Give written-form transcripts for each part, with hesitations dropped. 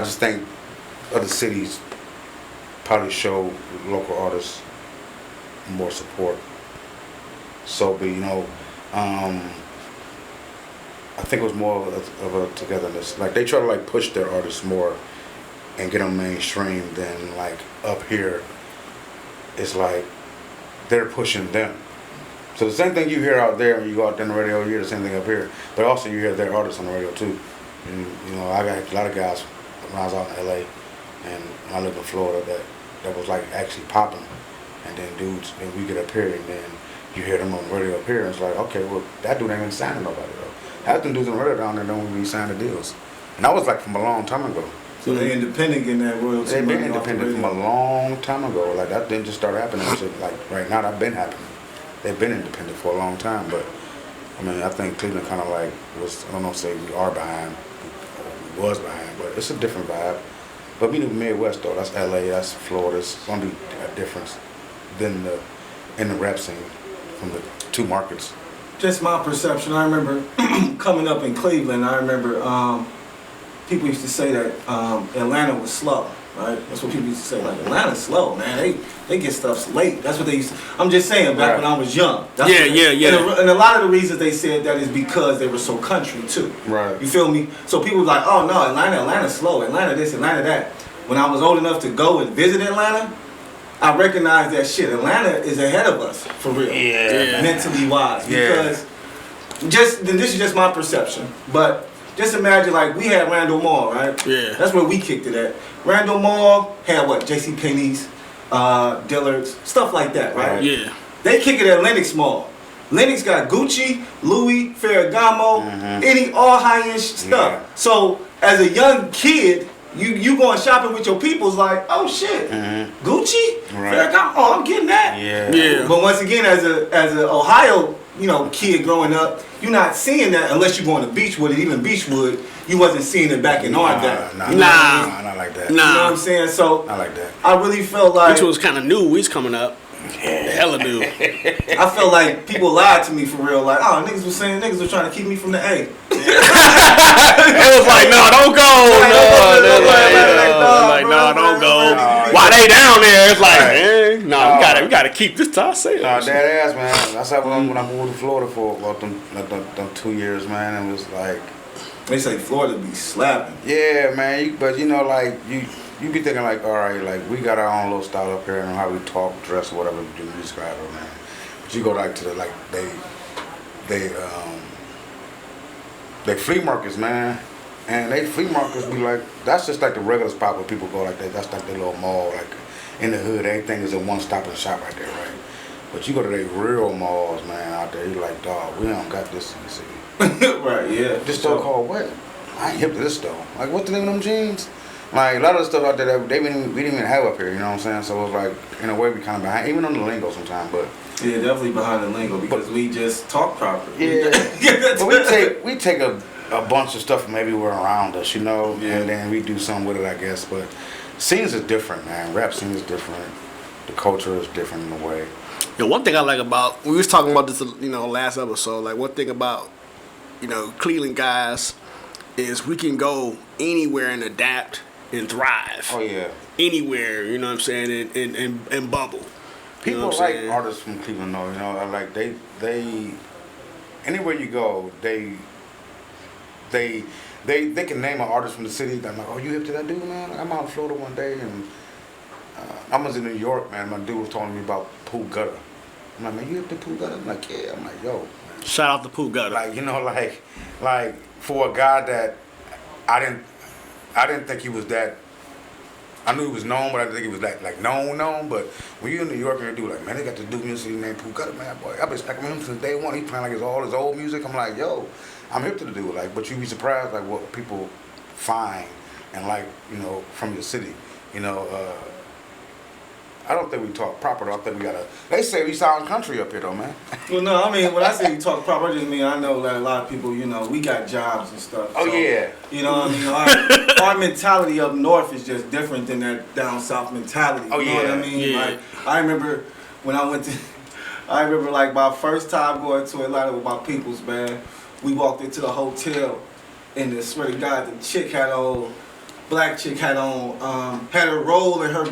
I just think other cities probably show local artists more support. So, but I think it was more of a togetherness. Like they try to like push their artists more and get them mainstream than like up here. It's like they're pushing them. So the same thing you hear out there when you go out there on the radio, you hear the same thing up here. But also you hear their artists on the radio too. And I got a lot of guys when I was out in LA and when I lived in Florida that was like actually popping. And then dudes, and we get up here and then you hear them on the radio up here and it's like, okay, well that dude ain't even signing nobody though. Half them dudes on the radio down there don't even sign the deals. And that was like from a long time ago. So they're independent in that royalty. They've been independent from a long time ago. Like that didn't just start happening. Like right now, that's been happening. They've been independent for a long time. But I mean, I think Cleveland kind of like was. I don't know, say we are behind. We was behind, but it's a different vibe. But we the Midwest though. That's LA. That's Florida. It's gonna be a difference than in the rap scene from the two markets. Just my perception. I remember coming up in Cleveland. I remember. People used to say that Atlanta was slow, right? That's what people used to say. Like Atlanta's slow, man. They get stuff late. That's what they used to. I'm just saying back when I was young. That's Yeah. And a lot of the reasons they said that is because they were so country too. Right. You feel me? So people were like, oh no, Atlanta's slow. Atlanta this, Atlanta that. When I was old enough to go and visit Atlanta, I recognized that shit. Atlanta is ahead of us for real. Yeah. Mentally wise, because this is just my perception, but. Just imagine, like, we had Randall Mall, right? Yeah. That's where we kicked it at. Randall Mall had what? JCPenney's, Dillard's, stuff like that, right? Yeah. They kick it at Lenox Mall. Lenox got Gucci, Louis, Ferragamo, any all high-end stuff. Yeah. So, as a young kid, you going shopping with your people's like, oh shit, Gucci, Ferragamo, oh, I'm getting that. Yeah. But once again, as a Ohio, kid growing up, you're not seeing that unless you go on the beach with it. Even Beachwood, you wasn't seeing it back in our day. Nah, not like that. You know what I'm saying? So Not like that. I really felt like Which was kind of new. We's coming up. Hella new. I felt like people lied to me for real. Like, oh, niggas was saying niggas were trying to keep me from the A. It was like, no, don't go. No, don't go. Why they down there? It's like, man, no, we gotta keep this to ourselves. No, dead ass, man. That's how when I moved to Florida for about them 2 years, man. It was like, They say Florida be slapping. yeah, man. But you be thinking like, all right, like we got our own little style up here and how we talk, dress, whatever you describe it, man. But you go like to they flea markets, man. And they flea markets be like, that's just like the regular spot where people go like that. That's like the little mall, like in the hood. Everything is a one-stop and shop right there, right? But you go to the real malls, man, out there, you're like, dog, we don't got this in the city. Right, yeah. This store called what? I ain't hip to this store. Like, what's the name of them jeans? Like, a lot of the stuff out there that we didn't even have up here, you know what I'm saying? So it was like, in a way, we kind of behind, even on the lingo sometimes, but. Yeah, definitely behind the lingo because we just talk proper. Yeah. But we take a bunch of stuff from everywhere around us, and then we do something with it, I guess. But scenes is different, man. Rap scene is different. The culture is different in a way. One thing I like about, we was talking about this, last episode, like one thing about, Cleveland guys is we can go anywhere and adapt and thrive. Oh, yeah. Anywhere, you know what I'm saying, and bubble. People like saying? Artists from Cleveland, though, like they anywhere you go, they can name an artist from the city. I'm like, oh, you hip to that dude, man? I'm out in Florida one day, and I was in New York, man. My dude was telling me about Pooh Gutter. I'm like, man, you hip to Pooh Gutter? I'm like, yeah. I'm like, yo, man. Shout out to Pooh Gutter. Like, like for a guy that I didn't think he was that. I knew he was known, but I didn't think he was that like known. But when you're in New York and you do like, man, they got this dude music named Pooh Gutter, man, boy. I've been stacking with him since day one. He playing like all his old music. I'm like, yo, I'm hip to the dude. Like, but you be surprised like what people find and like, from your city. I don't think we talk proper though. I think we gotta. They say we sound country up here though, man. Well, no, I mean when I say you talk proper, I just mean I know that a lot of people, we got jobs and stuff. Oh so, yeah. You know what I mean? Our mentality up north is just different than that down south mentality. Oh, you know what I mean? Yeah. Like I remember when I remember like my first time going to Atlanta with my peoples, man. We walked into the hotel and I swear to God the chick had on black chick had on, had her roll and her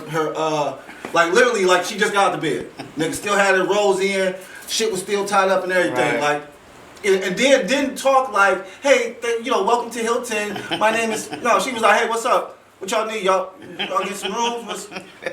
like literally like she just got out the bed. Nigga still had her rolls in, shit was still tied up and everything. Right. Like, and then didn't talk like, hey, welcome to Hilton. My name is, no, she was like, hey, what's up? What y'all need? Y'all get some rooms?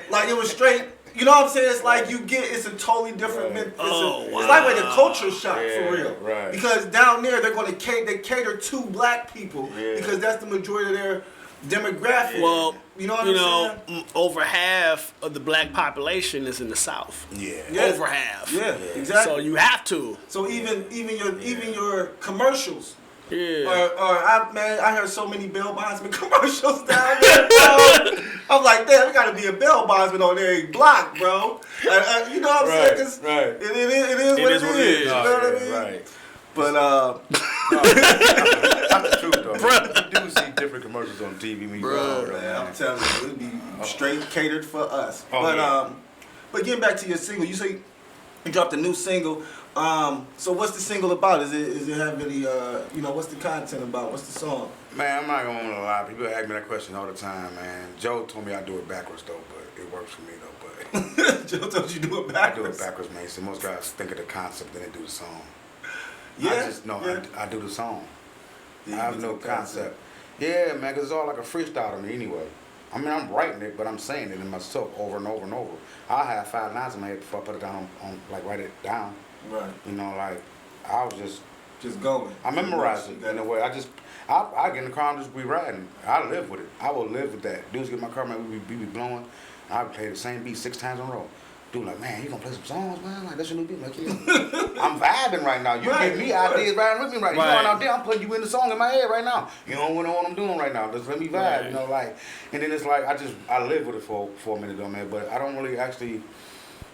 Like, it was straight. You know what I'm saying? It's like it's a totally different. Right. It's like the culture shock for real. Right. Because down there they cater to black people because that's the majority of their demographic. Well, you know what I'm saying? Over half of the black population is in the South. Yeah. Over half. Yeah, exactly. So you have to. So even your commercials. Yeah. I heard so many bail bondsman commercials down there, bro. I'm like, damn, we gotta be a bail bondsman on every block, bro. You know what I'm saying? 'Cause right. It is what it is. You know what I mean? Right. But That's the truth, though. You do see different commercials on TV when you go out there, man, I'm telling you, it'd be straight catered for us. Oh, But getting back to your single, you say you dropped a new single. So what's the single about? Is it have any what's the content about? What's the song? Man, I'm not gonna lie. People ask me that question all the time, man. Joe told me I do it backwards though, but it works for me though. But Joe told you do it I do backwards. it backwards, man. So most guys think of the concept, then they do the song. Yeah. I do the song. Yeah, I have you no do the concept. Yeah, man, because it's all like a freestyle to me anyway. I mean, I'm writing it, but I'm saying it in myself over and over and over. I have 5 lines in my head before I put it down on like write it down. Right. You know, like I was Just going. I memorize it in a way. I get in the car and just be riding. I live with it. I will live with that. Dudes get in my car, man, we be blowing. I would play the same beat 6 times in a row. Dude, like, man, you gonna play some songs, man? Like, that's your new beat. Like, yeah. I'm vibing right now. You give me ideas riding with me right now. You going out there, I'm putting you in the song in my head right now. You know what I'm doing right now. Just let me vibe, you know, like. And then it's like, I live with it for a minute though, man. But I don't really actually,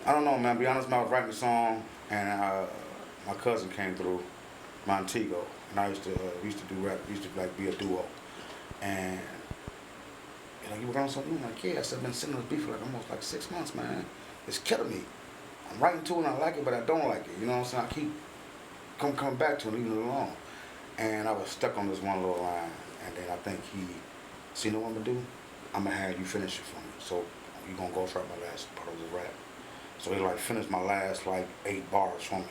I don't know, man. Be honest, man, I was writing the song and my cousin came through, Montego, and I used to do rap. We used to like be a duo, and you work on something? I'm like, yeah. I said, I've been sitting on this beat for like almost like 6 months, man. It's killing me. I'm writing to it and I like it, but I don't like it. You know what I'm saying? I keep coming back to it, leaving it alone. And I was stuck on this one little line, and then I think so you know what I'm gonna do? I'm gonna have you finish it for me. So you gonna go try my last part of the rap. So he like finished my last like 8 bars for me.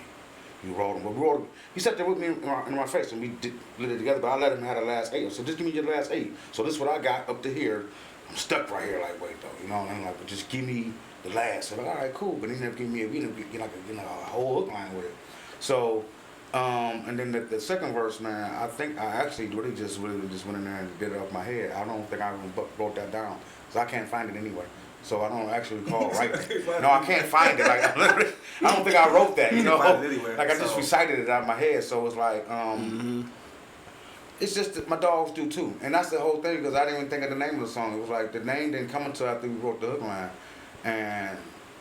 You wrote them. But we wrote them. He sat there with me in my face and we did it together, but I let him have the last 8. So just give me your last 8. So this is what I got up to here. I'm stuck right here, like, wait, though. You know what I mean? Like, but just give me the last. So like, all right, cool. But he never gave me a whole hook line with it. So, and then the second verse, man, I think I actually really just went in there and did it off my head. I don't think I even wrote that down. So I can't find it anyway. So I don't actually recall right. No, I can't find it. Like I don't think I wrote that. You know, like I just recited it out of my head. So it's like, it's just that my dogs do too, and that's the whole thing. Because I didn't even think of the name of the song. It was like the name didn't come until after we wrote the hook line, and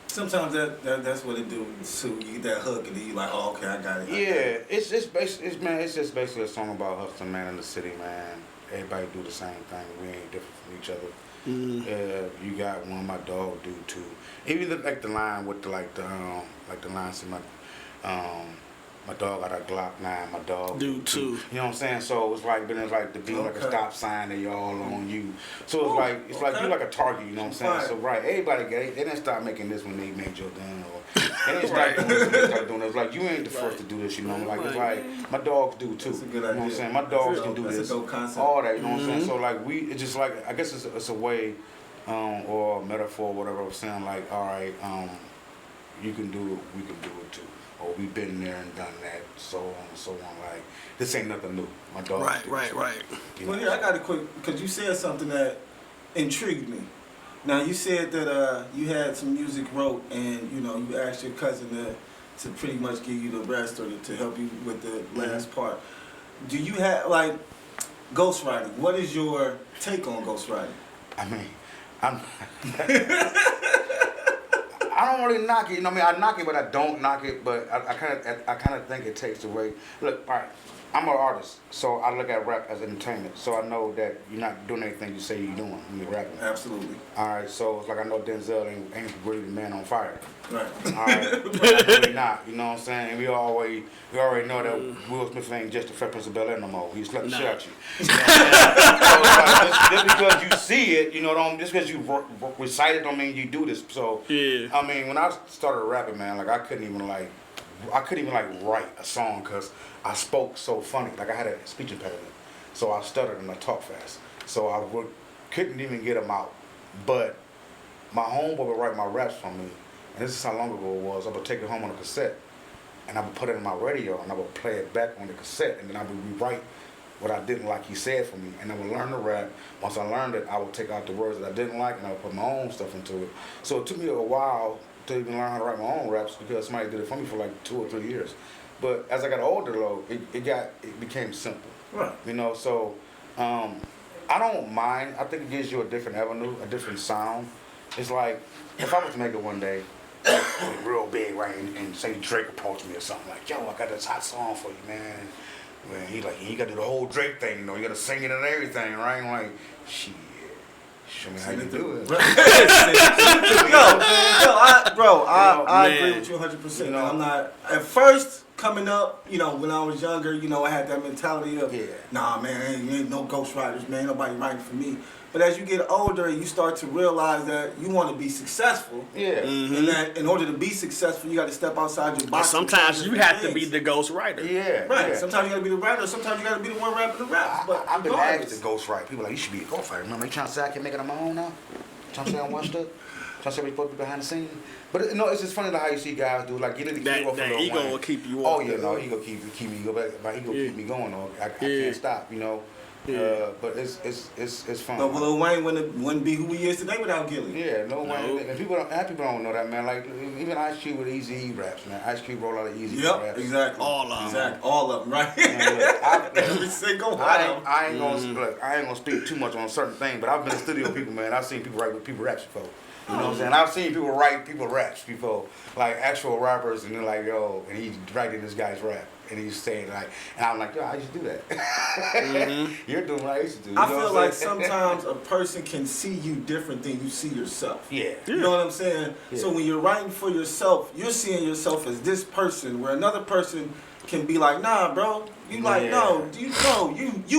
sometimes that's what it do. So you get that hook, and then you like, oh, okay, I got it. Yeah, it's just basically a song about hustling, man, in the city, man. Everybody do the same thing. We ain't different from each other. You got one, my dog do too. Even like the line with the line say my dog got a Glock 9, my dog do too. You know what I'm saying? So it's like, the beat like a stop sign, they all on you. So it's like you like a target, you know what I'm saying? So everybody get it. They didn't start making this when they made your gun, or they didn't start doing this when they started doing it. It's like you ain't the first to do this, you know. Like it's like my dogs do too. That's a good you know idea. what I'm saying? My dogs can do That's this. a dope concept. All that, you know what I'm saying? So like it's just like I guess it's a way or a metaphor, whatever I was saying, like, all right, you can do it, we can do it too. Or we've been there and done that, so on and so on. Like, this ain't nothing new. My dog. Right. You know? Well, yeah, I got a quick, because you said something that intrigued me. Now, you said that you had some music wrote and, you asked your cousin to pretty much give you the rest or to help you with the last part. Do you have, like, ghostwriting? What is your take on ghostwriting? I mean, I don't really knock it. I mean, I knock it, but I don't knock it. But I kind of think it takes away. Look, all right. I'm an artist, so I look at rap as entertainment. So I know that you're not doing anything you say you're doing when you're rapping. Absolutely. All right, so it's like I know Denzel ain't really the man on fire. Right. All right, really not. You know what I'm saying? We already know that Will Smith ain't just the Fresh Prince of Bel-Air no more. He slapped the shit out you. You know what I'm saying? So it's like, just because you see it, you know, just because you recite it don't mean you do this. So Yeah. I mean, when I started rapping, man, like I couldn't even write a song because I spoke so funny. Like I had a speech impediment, so I stuttered and I talked fast. So I couldn't even get them out. But my homeboy would write my raps for me, and this is how long ago it was. I would take it home on a cassette, and I would put it in my radio, and I would play it back on the cassette, and then I would rewrite what I didn't like he said for me, and I would learn the rap. Once I learned it, I would take out the words that I didn't like, and I would put my own stuff into it. So it took me a while to even learn how to write my own raps because somebody did it for me for like 2 or 3 years. But as I got older, though, it became simple. Right. You know, so I don't mind. I think it gives you a different avenue, a different sound. It's like if I was to make it one day, real big, right, and say Drake approached me or something like, yo, I got this hot song for you, man. Well, he like, you got to do the whole Drake thing, you know, you got to sing it and everything, right? I'm like, shit. Show me how you do it. I agree with you 100%. You know, I'm not, at first, coming up, you know, when I was younger, you know, I had that mentality of, nah, man, ain't no ghostwriters, man, ain't nobody writing for me. But as you get older, you start to realize that you want to be successful. Yeah. Mm-hmm. And that in order to be successful, you got to step outside your box. Sometimes you have to be the ghost writer. Yeah. Right. Yeah. sometimes you got to be the writer. Sometimes you got to be the one rapping the raps. But I've been asked to ghostwrite. People are like, you should be a ghostwriter. Remember, you trying to say I can make it on my own now? Trying to say I'm washed up? Trying to say we're supposed to be behind the scenes? But it's just funny how you see guys do. Like, you literally That ego Wayne. will keep you Oh, on. yeah, no, ego keep me go back. My ego keep me going. Though. I can't stop, you know. Yeah. But it's fun. But Lil Wayne wouldn't be who he is today without Gilly. Yeah, Wayne. And people don't know that, man. Like even Ice Cube with Eazy-E raps, man. Ice Cube wrote a lot of Eazy-E raps. Exactly. All of them. All of them, right? Every single one. I ain't gonna speak too much on a certain thing, but I've been in studio with people, man. I've seen people write with people raps before. You know what I'm saying? I've seen people write people raps before, like actual rappers, and they're like, yo, and he's writing this guy's rap, and he's saying like, and I'm like, yo, I used to do that. Mm-hmm. You're doing what I used to do. I feel like sometimes a person can see you different than you see yourself. Yeah. You know what I'm saying? Yeah. So when you're writing for yourself, you're seeing yourself as this person, where another person can be like, nah, bro, you like, no, you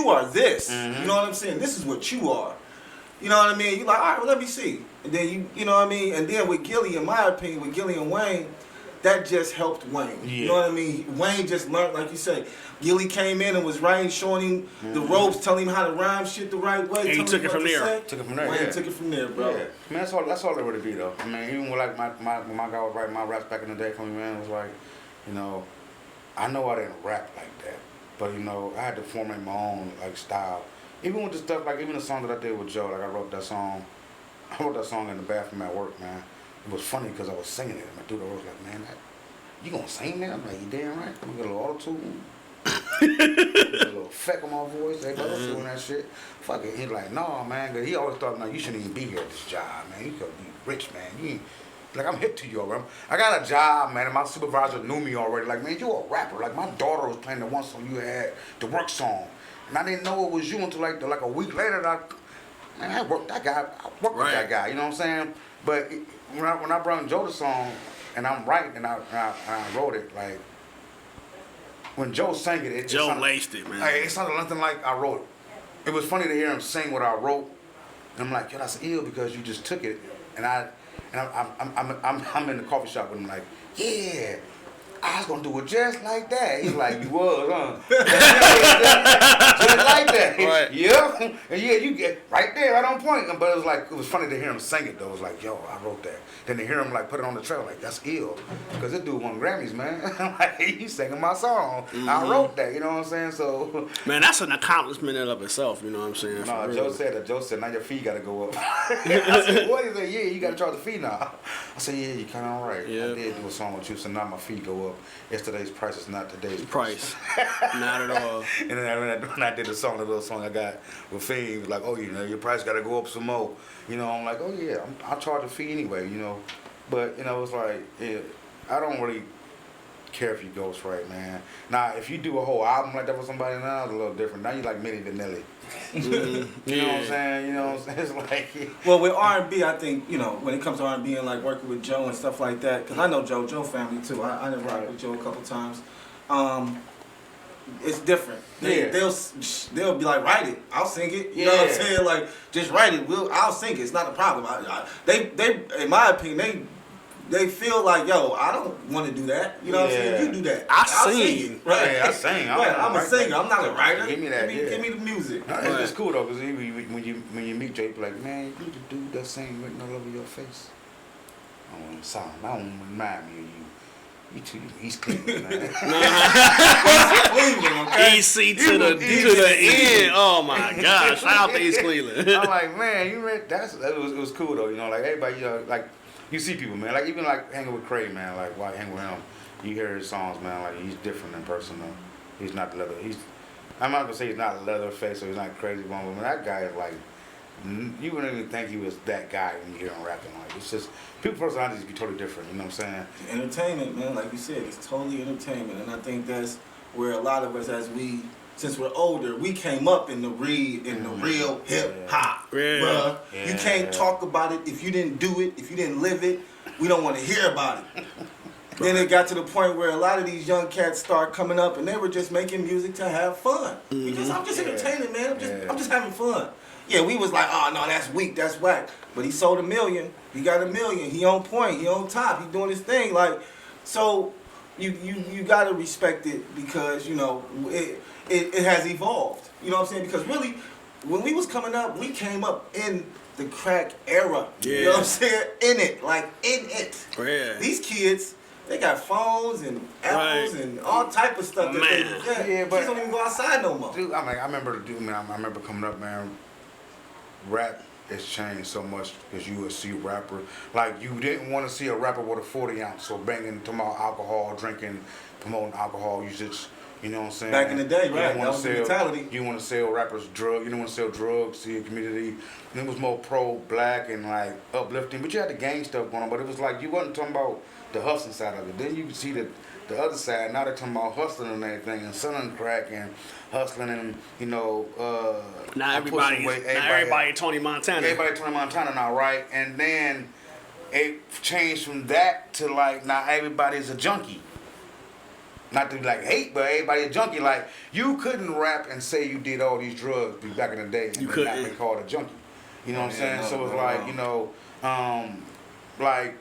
are this. Mm-hmm. You know what I'm saying? This is what you are. You know what I mean? You're like, all right, well, let me see. And then you know what I mean? And then with Gilly, in my opinion, with Gilly and Wayne, that just helped Wayne. Yeah. You know what I mean? Wayne just learned, like you said, Gilly came in and was writing, showing him the ropes, telling him how to rhyme shit the right way. And he took it from there. Wayne took it from there, bro. Yeah. Man, that's all it would be though. I mean, even when like when my guy was writing my raps back in the day for me, man, it was like, you know, I know I didn't rap like that, but you know, I had to formulate my own like style. Even with the stuff, like even the song that I did with Joe, like I wrote that song in the bathroom at work, man. It was funny because I was singing it, and my dude was like, man, you gonna sing that? I'm like, you damn right. I'm gonna get a little auto-tune. A little effect on my voice. Everybody else doing that shit. Fuck it. He's like, no, man. Cause he always thought, no, you shouldn't even be here at this job, man. You could be rich, man. You ain't, like, I'm hip to you already. I got a job, man, and my supervisor knew me already. Like, man, you a rapper. Like, my daughter was playing the one song you had, the work song. And I didn't know it was you until like a week later. I worked that guy. I worked with that guy. You know what I'm saying? But when I brought Joe the song, and I'm writing, and I wrote it, like when Joe sang it, Joe laced it, man. Like, it sounded nothing like I wrote it. It was funny to hear him sing what I wrote, and I'm like, yo, that's ill because you just took it, and I'm in the coffee shop with him, like, yeah. I was gonna do it just like that. He's like, you was, huh? Just like that. Right. Yeah. And yeah, you get right there, right on point. But it was funny to hear him sing it though. It was like, yo, I wrote that. Then to hear him like put it on the trail, like that's ill. Because this dude won Grammys, man. Like he's singing my song. Mm-hmm. I wrote that, you know what I'm saying? So man, that's an accomplishment in and of itself, you know what I'm saying? No, Joe said, now your fee gotta go up. I said, what? He said, yeah, you gotta charge the fee now. I said, yeah, you kinda alright. Yeah. I did do a song with you, so now my fee go up. Yesterday's price is not today's price. Not at all. And then when I did the little song I got with Fee, was like, oh, you know, your price got to go up some more. You know, I'm like, oh yeah, I'll charge a fee anyway. You know, but you know, it's like, yeah, I don't really. care if you ghost right, man. Now, if you do a whole album like that for somebody, now it's a little different. Now you like Milli Vanilli. You know what I'm saying? You know what I'm saying? It's like... Well, with R&B, I think, you know, when it comes to R&B and like working with Joe and stuff like that, because I know Joe family too. I done rocked with Joe a couple times. It's different. They'll be like, write it. I'll sing it. You know what I'm saying? Like, just write it. I'll sing it. It's not a problem. They in my opinion, they feel like, yo, I don't want to do that. You know what I'm saying? You do that. I'll sing it. Right? Yeah, I sing. I'm a singer. I'm not a writer. Give me that. Give me the music. It's cool though, because when you meet Jay, you be like, man, you the dude that sing written all over your face. I don't want to sound. I don't remind me of you. You too East Cleveland, man. Cleveland, okay? EC to the end. Oh my gosh! Shout out to East Cleveland. I'm like, man, you read it was cool though. You know, like everybody, you know, like you see people, man. Like even like hanging with Craig, man. Like while hanging with him, you hear his songs, man. Like he's different in person though. He's not leather. I'm not gonna say he's not Leatherface or he's not crazy one, but that guy is like. You wouldn't even think he was that guy when you hear him rapping. Like it's just people's personalities be totally different. You know what I'm saying? Entertainment, man. Like you said, it's totally entertainment, and I think that's where a lot of us, since we're older, we came up in the real hip hop, bruh. Yeah. You can't talk about it if you didn't do it, if you didn't live it. We don't want to hear about it. Then it got to the point where a lot of these young cats start coming up, and they were just making music to have fun. I'm just entertaining, man. I'm just having fun. Yeah, we was like, oh no, that's weak, that's whack. But he sold 1 million. He got 1 million. He on point. He on top. He doing his thing. Like, so you gotta respect it because you know it has evolved. You know what I'm saying? Because really, when we was coming up, we came up in the crack era. Yeah. You know what I'm saying? In it. Yeah. These kids. They got phones and apples and all type of stuff. Man. But kids don't even go outside no more. Dude, I remember coming up, man. Rap has changed so much because you would see a rapper like you didn't want to see a rapper with a 40 ounce, so banging, talking about alcohol, drinking, promoting alcohol usage. You know what I'm saying? Back in the day, right? That was the sell, mentality. You want to sell rappers drugs. You don't want to sell drugs to your community. And it was more pro-black and like uplifting, but you had the gang stuff going on. But it was like you wasn't talking about the hustling side of it. Then you could see the other side. Now they're talking about hustling and everything, and selling crack and hustling and you know. Now everybody Tony Montana. Everybody Tony Montana now, right? And then it changed from that to like now everybody's a junkie. Not to like hate, but everybody a junkie. Like you couldn't rap and say you did all these drugs back in the day and not be called a junkie. You know what I'm saying? So it's like you know, like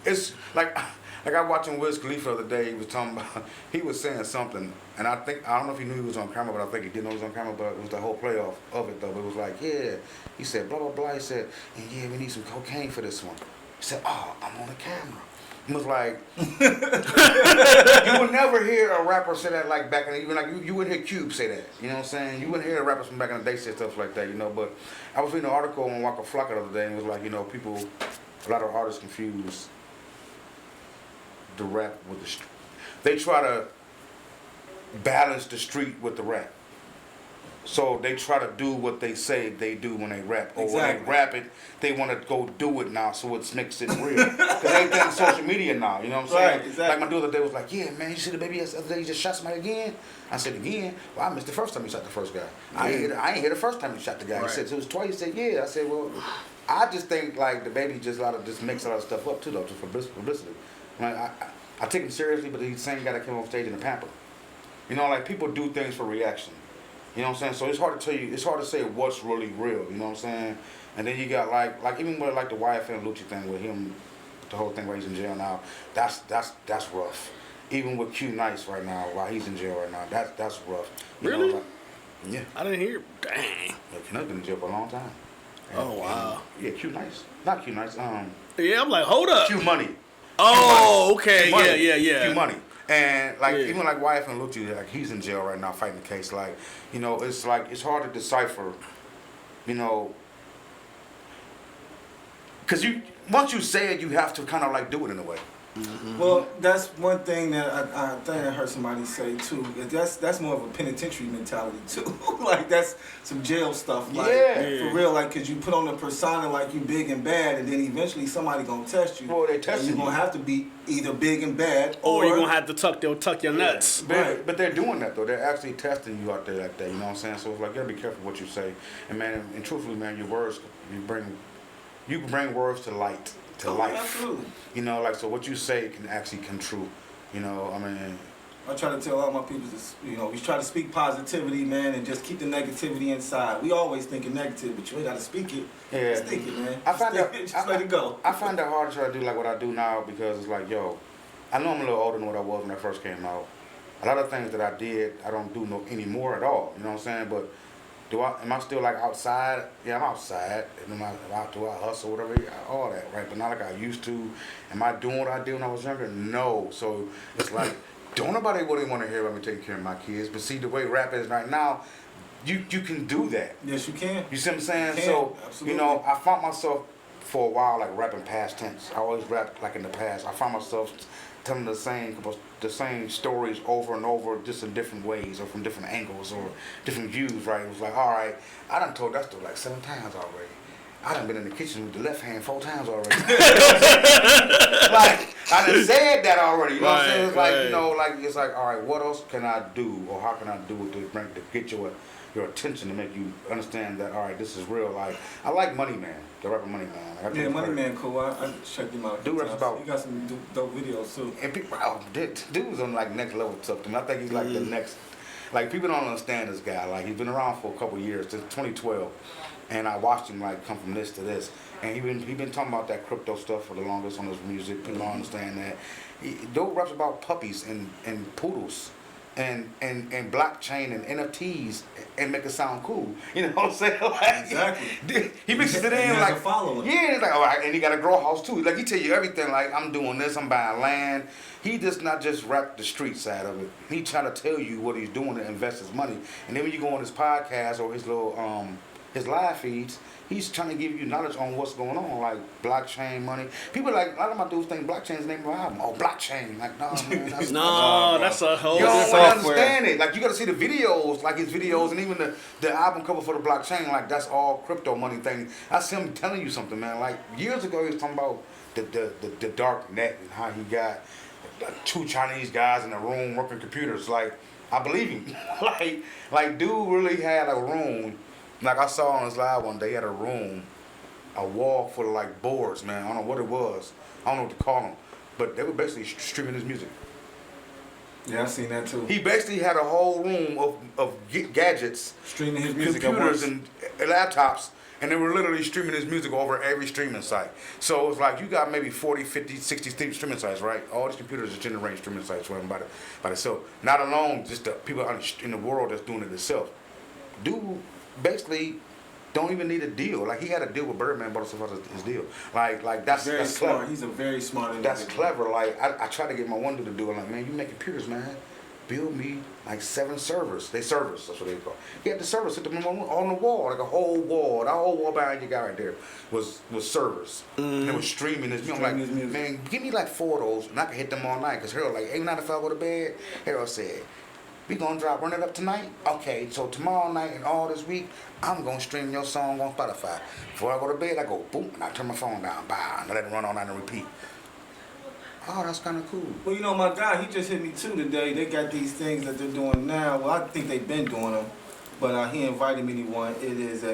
it's like I was watching Wiz Khalifa the other day. He was talking about he was saying something, and I don't know if he knew he was on camera, but I think he didn't know he was on camera. But it was the whole playoff of it though. But it was like he said blah blah blah. He said and we need some cocaine for this one. He said I'm on the camera. He was like, you would never hear a rapper say that like back in the, even like you wouldn't hear Cube say that. You know what I'm saying? You wouldn't hear rappers from back in the day say stuff like that. You know, but I was reading an article on Waka Flocka the other day, and it was like a lot of artists confuse the rap with the street. They try to balance the street with the rap. So they try to do what they say they do when they rap. Or when they rap it, they want to go do it now so it makes it real. Because everything's social media now, you know what I'm saying? Right, exactly. Like my dude the other day was like, yeah, man, you see the baby the other day he just shot somebody again? I said, again? Well, I missed the first time he shot the first guy. I ain't hear the first time he shot the guy. Right. He said, so it was twice. He said, yeah. I said, well, I just think like the baby just makes a lot of stuff up too, though, just for publicity. Like, I take him seriously, but he's the same guy that came on stage in the pamper. You know, like people do things for reaction. You know what I'm saying? So it's hard to tell you. It's hard to say what's really real. You know what I'm saying? And then you got like even with like the YFN Lucci thing with him, the whole thing where he's in jail now. That's rough. Even with Q Nice right now, while he's in jail right now, that's rough. Really? Know, like, yeah. I didn't hear. Dang. Yeah, Q Nice been in jail for a long time. Oh wow. Yeah, Q Nice. Not Q Nice. Yeah, I'm like, hold up. Q Money. Oh, okay. Q Money. Yeah. Q Money. And like even like YFN Lucci, like he's in jail right now fighting the case. Like, you know, it's like it's hard to decipher, you know, because once you say it, you have to kind of like do it in a way. Mm-hmm. Well, that's one thing that I think I heard somebody say too. That's more of a penitentiary mentality too. Like that's some jail stuff. Like Yeah. for real. Like because you put on the persona like you big and bad, and then eventually somebody gonna test you. Well, they and testing you're you. gonna have to be either big and bad, Or you're gonna have to tuck your nuts. But they're doing that though. They're actually testing you out there like that. You know what I'm saying? So it's like you gotta be careful what you say. And man, and truthfully, man, your words you can bring words to light, to life. Absolutely. You know, like so what you say can actually come true. You know, I mean. I try to tell all my people we try to speak positivity, man, and just keep the negativity inside. We always thinking negative, but you ain't gotta speak it. Yeah. Just think it, man. I find that just let it go. I find that hard to try to do like what I do now because it's like, yo, I know I'm a little older than what I was when I first came out. A lot of things that I did, I don't do anymore at all. You know what I'm saying? But am I still like outside? Yeah, I'm outside. Do I hustle, whatever, all that, right? But not like I used to. Am I doing what I did when I was younger? No. So it's like, don't nobody really want to hear about me taking care of my kids. But see, the way rap is right now, you can do that. Yes, you can. You see what I'm saying? You can, So, absolutely. you know, I found myself for a while like rapping past tense. I always rapped like in the past. I found myself telling the same stories over and over, just in different ways or from different angles or different views, right? It was like, all right, I done told that story like 7 times already. I done been in the kitchen with the left hand 4 times already. Like, I done said that already. You know what I'm saying? It's like, you know, like it's like, all right, what else can I do or how can I do it to get your attention to make you understand that, all right, this is real. Like, I like Money Man, the rapper Money Man. Yeah, Money Man, cool. I checked him out. Dude raps about. He got some dope videos too. And people, dude's on like next level stuff to me. I think he's like the next. Like people don't understand this guy. Like he's been around for a couple years since 2012, and I watched him like come from this to this. And he been talking about that crypto stuff for the longest on his music. People don't understand that. Dude raps about puppies and poodles. And blockchain and NFTs and make it sound cool. You know what I'm saying? Like, Exactly. He mixes it in He has like a following. yeah, it's like all right, and he got a grow house too. Like he tell you everything. Like I'm doing this, I'm buying land. He does not just rap the street side of it. He trying to tell you what he's doing to invest his money. And then when you go on his podcast or his little his live feeds, he's trying to give you knowledge on what's going on, like blockchain money. People like a lot of my dudes think blockchain is the name of my album. Oh, blockchain. Like, no, man, that's a whole you don't software. understand it. Like you got to see the videos, like his videos, and even the album cover for the blockchain. Like that's all crypto money thing. That's him telling you something, man. Like years ago, he was talking about the dark net and how he got like 2 Chinese guys in a room working computers. Like I believe him. like dude really had a room. Like I saw on his live one day, he had a wall full of like boards, man. I don't know what it was. I don't know what to call them, but they were basically streaming his music. Yeah, I seen that too. He basically had a whole room of gadgets, Streaming his music, computers, and laptops, and they were literally streaming his music over every streaming site. So it's like you got maybe 40, 50, 60 streaming sites, right? All these computers are generating streaming sites for him by themselves. Not alone just the people in the world that's doing it itself. Dude basically don't even need a deal. Like he had a deal with Birdman, but so far his deal. Like that's very that's smart. clever. He's a very smart individual. That's clever. Like I tried to get my one dude to do it. Like, man, you make computers, man. Build me like 7 servers. They servers. That's what they call. He had the servers sit them on the wall, like a whole wall. That whole wall behind you guy right there was servers. And it was streaming his music. I'm like, man, give me like 4 of those, and I can hit them all night. Cause Harold like, every night if I go to bed, Harold said, we gonna run it up tonight? Okay, so tomorrow night and all this week, I'm gonna stream your song on Spotify. Before I go to bed, I go boom, and I turn my phone down, bye, and I let it run all night and repeat. Oh, that's kind of cool. Well, you know, my guy, he just hit me too today. They got these things that they're doing now. Well, I think they've been doing them, but he invited me to one. It is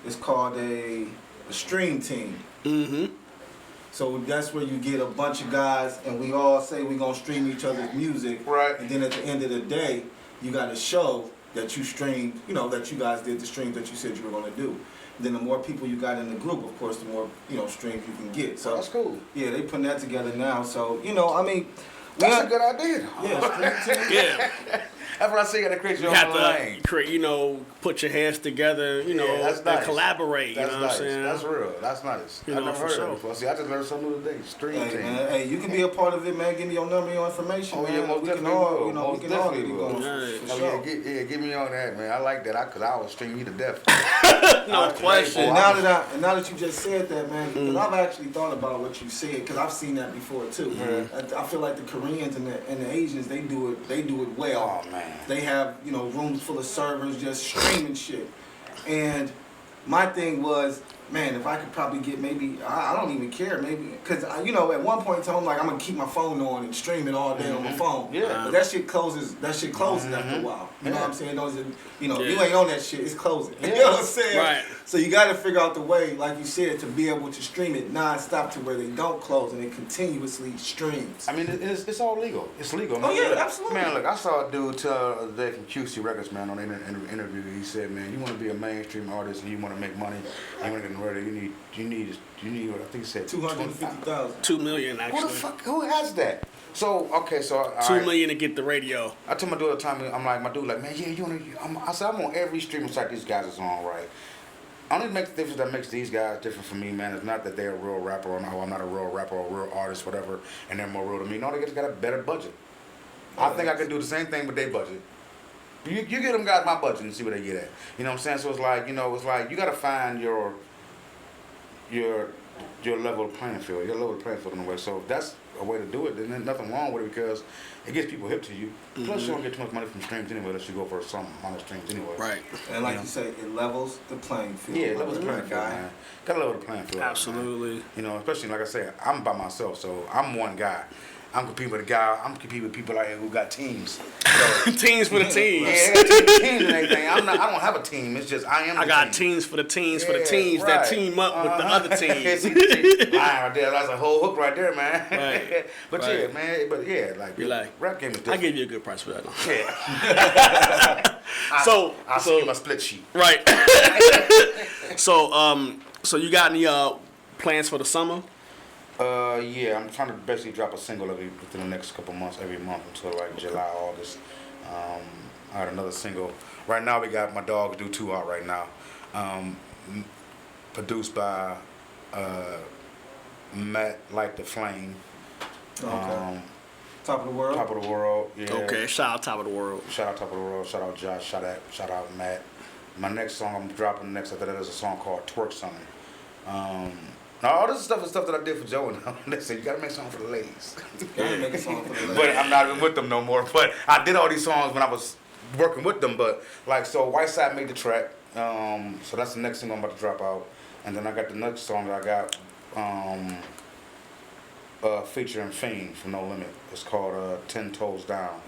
it's called a stream team. Mm-hmm. So that's where you get a bunch of guys, and we all say we're gonna stream each other's music. Right. And then at the end of the day, you got to show that you streamed, that you guys did the streams that you said you were gonna do. Then the more people you got in the group, of course, the more streams you can get. So that's cool. Yeah, they putting that together now. So I mean, that's a good idea. Yeah, stream team. Yeah. That's what I say. You gotta create your You have own lane. to create, put your hands together, that's and nice. collaborate. That's you know nice. what I'm saying? That's real. That's nice. I never heard of it before. See, I just learned something new today. Stream Hey, team. man, hey, you can be a part of it, man. Give me your number, your information, Oh, man. yeah, most we can definitely all, will. Most we can all definitely get it will. going Yeah. for Oh, sure. yeah, get me on that, man. I like that, because I would stream you to death. No question. And now that you just said that, man, because I've actually thought about what you said, because I've seen that before too. I feel like the Koreans and the Asians, they do it well. Oh man. They have rooms full of servers just streaming shit. And my thing was, man, if I could probably get maybe, I don't even care, maybe, because, at one point in time, I'm like, I'm going to keep my phone on and stream it all day on my phone. Yeah. But that shit closes after a while. You know what I'm saying? You ain't on that shit, it's closing. You know what I'm saying? Right. So you got to figure out the way, like you said, to be able to stream it non-stop to where they don't close and it continuously streams. I mean, it's all legal. It's legal. Oh, yeah, absolutely. Man, look, I saw a dude tell the day from QC Records, man, on an interview. He said, man, you want to be a mainstream artist and you want to make money, you want to get in the radio, you need what I think he said 250,000. 2 million actually. Who the fuck? Who has that? So okay, so 2 million to get the radio. I told my dude all the time. I'm like, my dude, like, man, yeah, you wanna? I said, I'm on every streaming site these guys is on, right? Only makes the difference that makes these guys different from me, man, is not that they're a real rapper or no, I'm not a real rapper or a real artist, whatever, and they're more real to me. No, they just got a better budget. I think I can do the same thing with their budget. You get them guys my budget and see what they get at. You know what I'm saying? So it's like, you gotta find your level of playing field, your level of playing field in a way. So if that's a way to do it, then there's nothing wrong with it because it gets people hip to you. Plus, you don't get too much money from streams anyway unless you go for some amount of streams anyway. Right. And like you say, it levels the playing field. Yeah, it levels the playing field, man. Got to level the playing field. Absolutely. Man. Especially like I said, I'm by myself, so I'm one guy. I'm competing with a guy. I'm competing with people out here who got teams. So, teams for the teams. Yeah, I got teams and everything. I don't have a team. It's just I am. I got teams for the teams for the teams right. that team up with the other teams. Right there, that's a whole hook right there, man. Right. But right. yeah, man. But yeah, like rap game is different. I gave you a good price for that. Yeah. I'll see you my split sheet. Right. So you got any plans for the summer? Yeah, I'm trying to basically drop a single within the next couple months, every month until like July, August. I had another single. Right now we got My Dogs Do 2 out right now. Produced by Matt Light the Flame. Okay. Top of the World? Top of the World, yeah. Okay, shout out Top of the World. Shout out Top of the World, shout out Josh, shout out Matt. My next song I'm dropping next after that is a song called Twerk Something. Now, all this stuff is stuff that I did for Joe, and they said, you gotta make a song for the ladies. Gotta make a song for the ladies. But I'm not even with them no more. But I did all these songs when I was working with them. But, so White Side made the track. So that's the next thing I'm about to drop out. And then I got the next song that I got featuring Fiend from No Limit. It's called 10 Toes Down.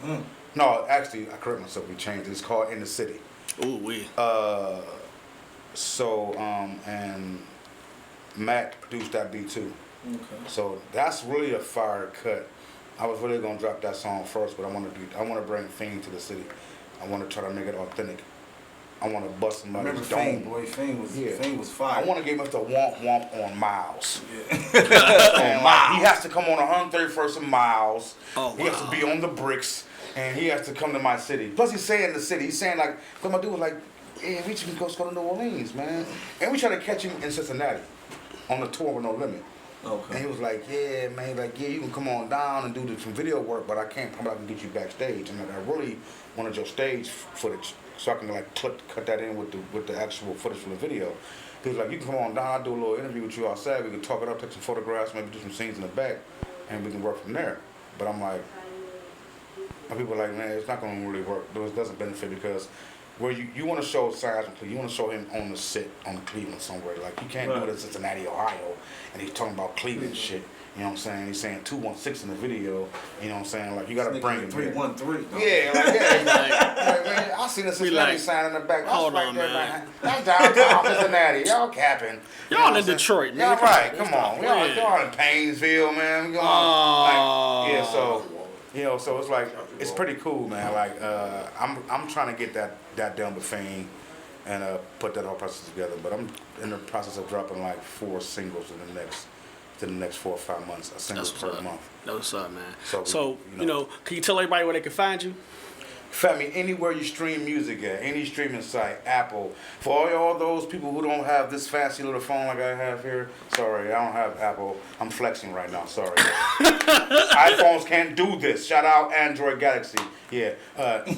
No, actually, I correct myself. We changed it. It's called In the City. Ooh, wee. And Matt produced that beat too. Okay. So that's really a fire cut. I was really gonna drop that song first, but I want to bring Fiend to the city. I want to try to make it authentic. I want to bust somebody's dome. Fiend, boy, Fiend was fire. I want to give him the womp on Miles. Yeah. Miles. He has to come on 131st and Miles. Oh, He has to be on the bricks, and he has to come to my city. Plus, he's saying the city. He's saying like, cause my dude was like, yeah, we can go to New Orleans, man, and we try to catch him in Cincinnati on the tour with No Limit. Okay. And he was like, yeah, man, you can come on down and do some video work, but I can't come out and get you backstage. And like, I really wanted your stage footage so I can like cut that in with the actual footage from the video. He was like, you can come on down, I'll do a little interview with you outside, we can talk it up, take some photographs, maybe do some scenes in the back, and we can work from there. But I'm like, my people are like, man, it's not gonna really work. It doesn't benefit because where you want to show Size and Cleveland, you want to show him on the set on Cleveland somewhere. Like you can't do it in Cincinnati, Ohio, and he's talking about Cleveland shit. You know what I'm saying? He's saying 216 in the video. You know what I'm saying? Like you gotta bring him 313. Yeah, like man, I seen the Cincinnati sign in the back. That's hold right on, there, man. That's downtown Cincinnati. Y'all capping. Y'all in Detroit, man. Y'all right? Come on, y'all in Painesville, man. Yeah, so. So it's like it's pretty cool, man. Like I'm trying to get that done with Fame and put that whole process together. But I'm in the process of dropping like 4 singles in the next 4 or 5 months, a single per month. That's what's up, man. So can you tell everybody where they can find you? Find me anywhere you stream music at, any streaming site, Apple. For all those people who don't have this fancy little phone like I have here, sorry, I don't have Apple. I'm flexing right now, sorry. iPhones can't do this. Shout out Android Galaxy. Yeah,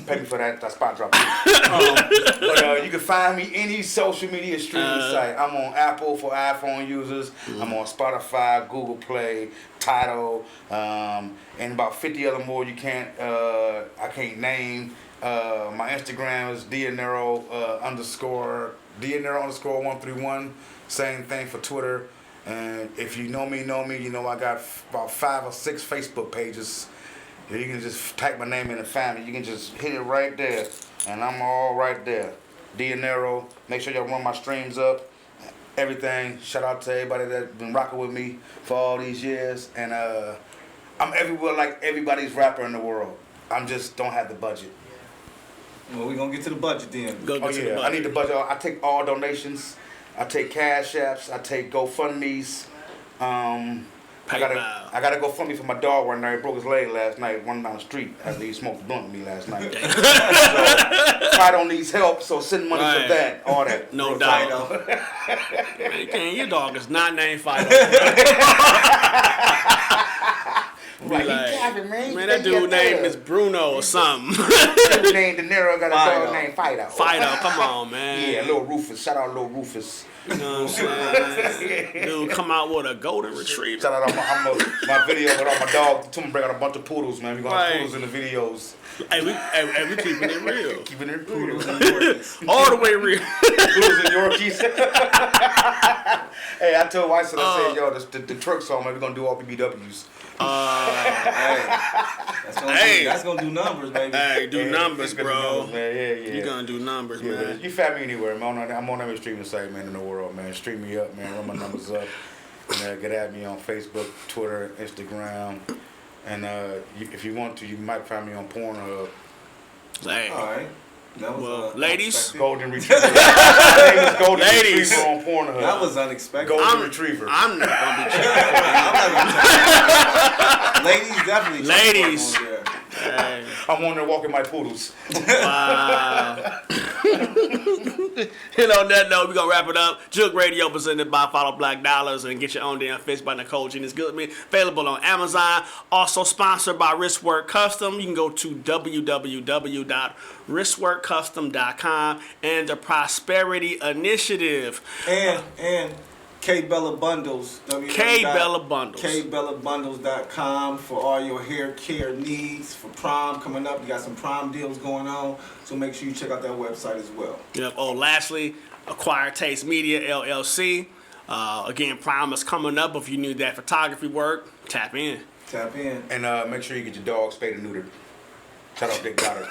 pay me for that spot drop. But you can find me any social media streaming site. I'm on Apple for iPhone users. I'm on Spotify, Google Play, Tidal, and about 50 other more you can't. I can't name. My Instagram is _131. Same thing for Twitter. And if you know me, you know I got about 5 or 6 Facebook pages. You can just type my name in and find me. You can just hit it right there, and I'm all right there. Dinero. Make sure y'all run my streams up. Everything. Shout out to everybody that's been rocking with me for all these years. And I'm everywhere like everybody's rapper in the world. I'm just don't have the budget. Well, we're going to get to the budget then. I need the budget. I take all donations. I take Cash Apps. I take GoFundMes. I gotta go fund me for my dog one night. He broke his leg last night, running down the street after he smoked a blunt with me last night. So, Fido needs help, so send money for that. All that. No doubt. Man, your dog is not named Fido. Like, man, that dude name is Bruno or something. Dude named De Niro got a dog named Fido. Fido, come on, man. Yeah, Lil Rufus. Shout out Lil Rufus. You know what I'm saying? Dude, come out with a golden retriever. Shout out on my video with all my dogs. Tomorrow bring out a bunch of poodles, man. We gonna have poodles in the videos. Hey, we keeping it real. Keeping it real. All the way real. Poodles and Yorkies. Hey, I told Weiss, I said, yo, the truck song, man, we gonna do all BBWs. That's gonna do numbers, baby. Hey, do numbers, bro. Numbers, man. Yeah. You gonna do numbers, man. You find me anywhere, man. I'm on every streaming site, man, in the world, man. Stream me up, man. Run my numbers up. And get at me on Facebook, Twitter, Instagram. And if you want to, you might find me on Pornhub. Hey. All right. That was ladies. Golden Retriever. Golden Ladies. Retriever on Pornhub. That was unexpected. Golden Retriever. I'm not gonna be Ladies, definitely. Ladies. Hey. I'm on there walking my poodles. Wow. And on that note, we're going to wrap it up. Jooked Radio presented by Follow Black Dollars and get your own damn fix by Nicole Genius Goodman. Available on Amazon. Also sponsored by Wristwork Custom. You can go to www.wristworkcustom.com and the Prosperity Initiative. And K-Bella Bundles. K-Bella Bundles. KBellaBundles.com for all your hair care needs. For prom coming up, you got some prom deals going on. So make sure you check out that website as well. Yep. Oh, lastly, Acquired Taste Media, LLC. Again, prom is coming up. If you need that photography work, tap in. And make sure you get your dog spayed and neutered. Shout out Dick Goddard.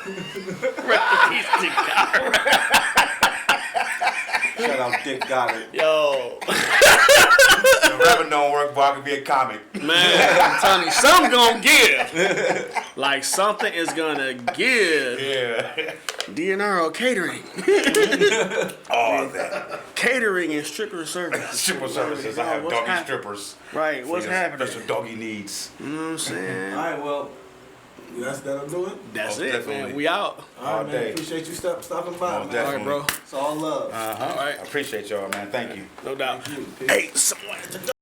Shout out Dick Goddard. Yo. The rapping don't work, but I can be a comic. Man, I'm telling you, something gonna give. Like something is gonna give. Yeah. DNR catering. All that. Catering and stripper services. Stripper services. I have doggy strippers. Right, what's happening? That's what doggy needs. You know what I'm saying? All right, well, that'll do it. That's it, definitely. man. We out. All right, man. Appreciate you stopping by, man. Definitely. All right, bro. It's all love. All right. I appreciate y'all, man. Thank you. No doubt. Thank you. Hey, someone.